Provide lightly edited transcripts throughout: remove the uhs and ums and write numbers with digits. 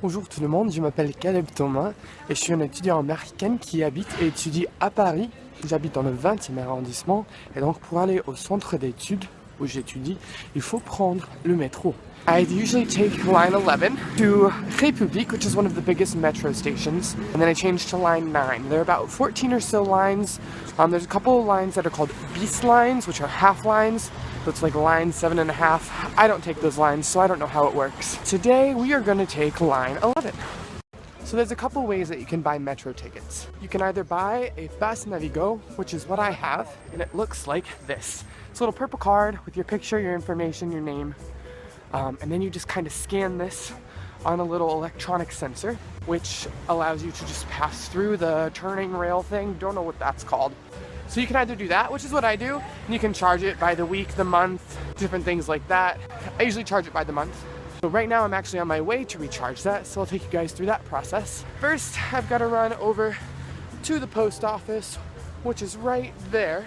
Bonjour tout le monde, je m'appelle Caleb Thomas et je suis un étudiant américain qui habite et étudie à Paris. J'habite dans le 20e arrondissement et donc pour aller au centre d'études où j'étudie, il faut prendre le métro. I usually take line 11 to République, which is one of the biggest metro stations, and then I change to line 9. There are about 14 or so lines. There's a couple of lines that are called bis lines, which are half lines. So it's like line 7.5. I don't take those lines, so I don't know how it works. Today we are going to take line 11. So there's a couple ways that you can buy metro tickets. You can either buy a Pass Navigo, which is what I have, and it looks like this. It's a little purple card with your picture, your information, your name. And then you just kind of scan this on a little electronic sensor, which allows you to just pass through the turning rail thing. Don't know what that's called. So you can either do that, which is what I do, and you can charge it by the week, the month, different things like that. I usually charge it by the month. So right now I'm actually on my way to recharge that, so I'll take you guys through that process. First, I've got to run over to the post office, which is right there,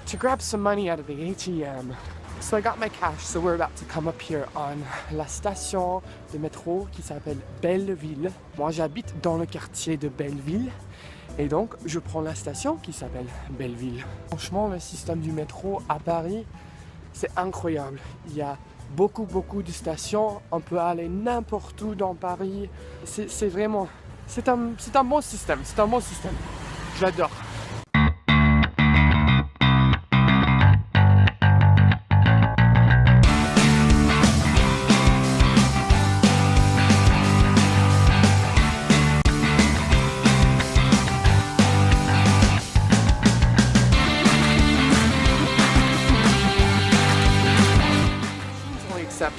to grab some money out of the ATM. So I got my cash, so we're about to come up here on la station de métro qui s'appelle Belleville. Moi j'habite dans le quartier de Belleville et donc je prends la station qui s'appelle Belleville. Franchement, le système du métro à Paris, c'est incroyable. Il y a beaucoup de stations, on peut aller n'importe où dans Paris. C'est vraiment, c'est un bon système, je l'adore.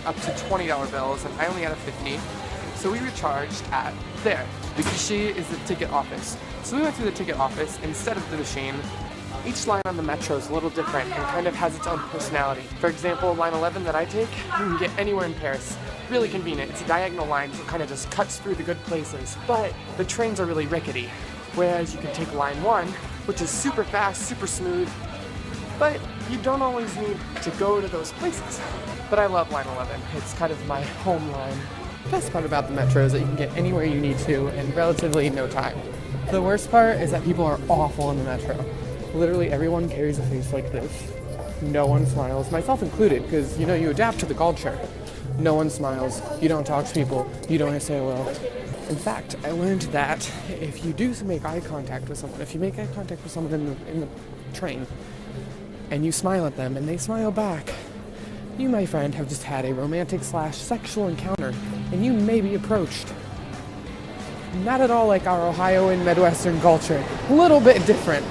Up to $20 bills and I only had a 50, so we recharged at there. The guichet is the ticket office. So we went through the ticket office instead of the machine. Each line on the metro is a little different and kind of has its own personality. For example, line 11 that I take, you can get anywhere in Paris. Really convenient. It's a diagonal line, so it kind of just cuts through the good places. But the trains are really rickety, whereas you can take line 1, which is super fast, super smooth, but you don't always need to go to those places. But I love line 11. It's kind of my home line. The best part about the metro is that you can get anywhere you need to in relatively no time. The worst part is that people are awful in the metro. Literally everyone carries a face like this. No one smiles, myself included, because you know, you adapt to the culture. No one smiles, you don't talk to people, you don't say hello. In fact, I learned that if you do make eye contact with someone, if you make eye contact with someone in the train, and you smile at them and they smile back, you, my friend, have just had a romantic/sexual encounter, and you may be approached. Not at all like our Ohioan Midwestern culture. A little bit different.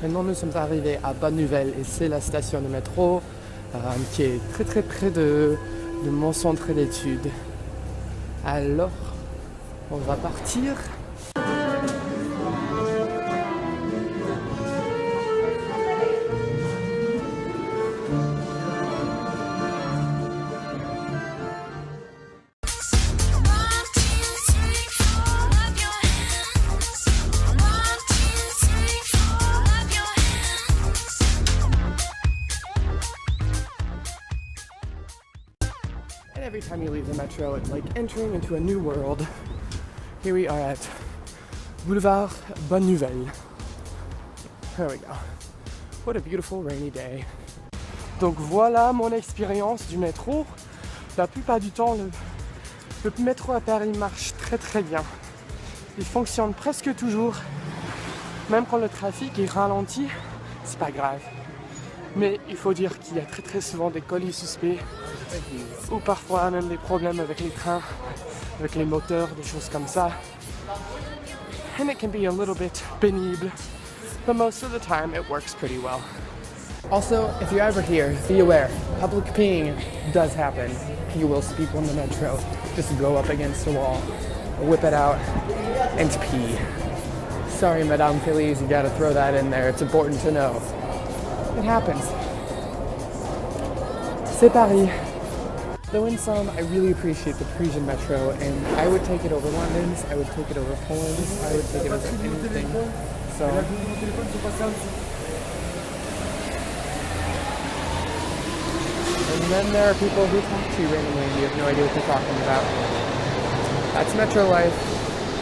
Maintenant nous sommes arrivés à Bonne Nouvelle et c'est la station de métro qui est très près de mon centre d'études. Alors, on va partir. And every time you leave the metro, it's like entering into a new world. Here we are at Boulevard Bonne Nouvelle. There we go. What a beautiful rainy day. Donc voilà mon expérience du métro. La plupart du temps, le métro à Paris marche très bien. Il fonctionne presque toujours. Même quand le trafic est ralenti, c'est pas grave. Mais il faut dire qu'il y a très souvent des colis suspects ou parfois même des problèmes avec les trains, avec les moteurs, des choses comme ça. And it can be a little bit pénible, but most of the time it works pretty well. Also, if you're ever here, be aware, public peeing does happen. You will speak on the metro. Just go up against a wall, whip it out, and pee. Sorry, Madame Feliz, you gotta throw that in there. It's important to know. It happens. C'est Paris. Though in sum, I really appreciate the Parisian metro, and I would take it over London's, I would take it over Poland's, I would take it over anything. So, and then there are people who talk to you randomly and you have no idea what they're talking about. That's metro life.